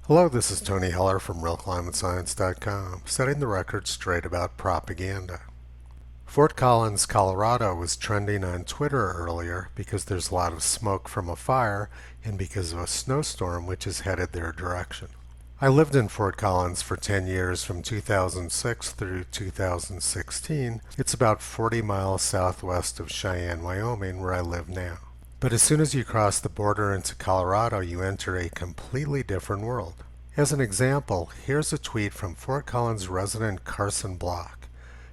Hello, this is Tony Heller from RealClimateScience.com, setting the record straight about propaganda. Fort Collins, Colorado was trending on Twitter earlier because there's a lot of smoke from a fire and because of a snowstorm which is headed their direction. I lived in Fort Collins for 10 years from 2006 through 2016. It's about 40 miles southwest of Cheyenne, Wyoming, where I live now. But as soon as you cross the border into Colorado, you enter a completely different world. As an example, here's a tweet from Fort Collins resident Carson Block.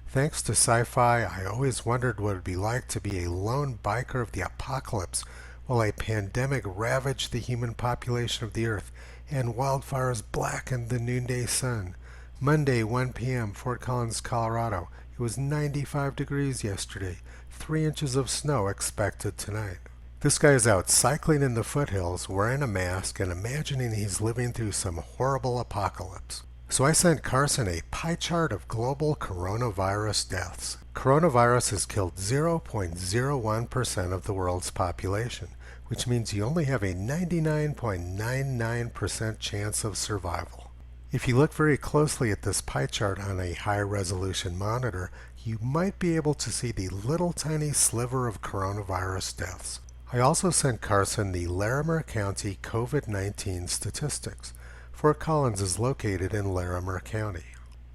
Thanks to sci-fi, I always wondered what it would be like to be a lone biker of the apocalypse while a pandemic ravaged the human population of the earth and wildfires blackened the noonday sun. Monday, 1 p.m., Fort Collins, Colorado. It was 95 degrees yesterday. 3 inches of snow expected tonight. This guy is out cycling in the foothills, wearing a mask, and imagining he's living through some horrible apocalypse. So I sent Carson a pie chart of global coronavirus deaths. Coronavirus has killed 0.01% of the world's population, which means you only have a 99.99% chance of survival. If you look very closely at this pie chart on a high-resolution monitor, you might be able to see the little tiny sliver of coronavirus deaths. I also sent Carson the Larimer County COVID-19 statistics. Fort Collins is located in Larimer County.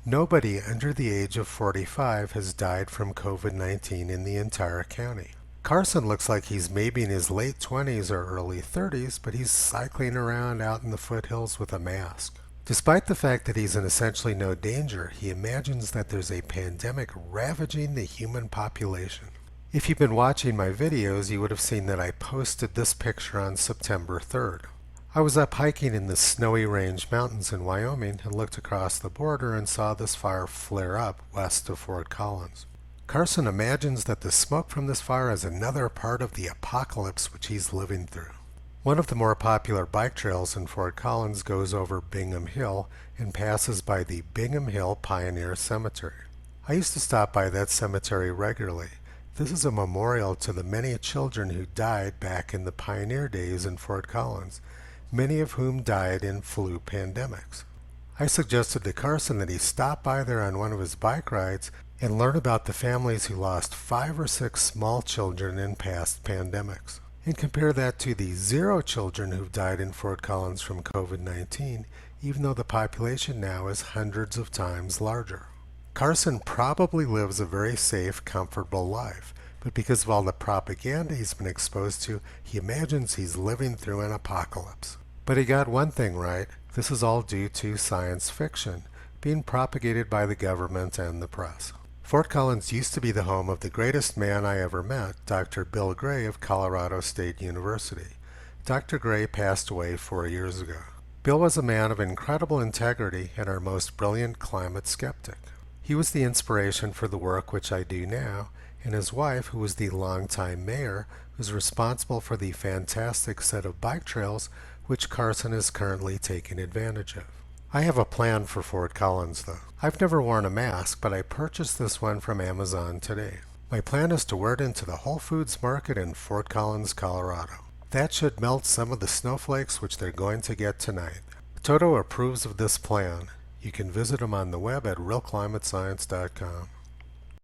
Nobody under the age of 45 has died from COVID-19 in the entire county. Carson looks like he's maybe in his late 20s or early 30s, but he's cycling around out in the foothills with a mask. Despite the fact that he's in essentially no danger, he imagines that there's a pandemic ravaging the human population. If you've been watching my videos, you would have seen that I posted this picture on September 3rd. I was up hiking in the Snowy Range Mountains in Wyoming and looked across the border and saw this fire flare up west of Fort Collins. Carson imagines that the smoke from this fire is another part of the apocalypse which he's living through. One of the more popular bike trails in Fort Collins goes over Bingham Hill and passes by the Bingham Hill Pioneer Cemetery. I used to stop by that cemetery regularly. This is a memorial to the many children who died back in the pioneer days in Fort Collins, many of whom died in flu pandemics. I suggested to Carson that he stop by there on one of his bike rides and learn about the families who lost 5 or 6 small children in past pandemics, and compare that to the 0 children who've died in Fort Collins from COVID-19, even though the population now is hundreds of times larger. Carson probably lives a very safe, comfortable life, but because of all the propaganda he's been exposed to, he imagines he's living through an apocalypse. But he got one thing right. This is all due to science fiction, being propagated by the government and the press. Fort Collins used to be the home of the greatest man I ever met, Dr. Bill Gray of Colorado State University. Dr. Gray passed away 4 years ago. Bill was a man of incredible integrity and our most brilliant climate skeptic. He was the inspiration for the work which I do now, and his wife, who was the longtime mayor, was responsible for the fantastic set of bike trails which Carson is currently taking advantage of. I have a plan for Fort Collins though. I've never worn a mask, but I purchased this one from Amazon today. My plan is to wear it into the Whole Foods market in Fort Collins, Colorado. That should melt some of the snowflakes which they're going to get tonight. Toto approves of this plan. You can visit him on the web at realclimatescience.com.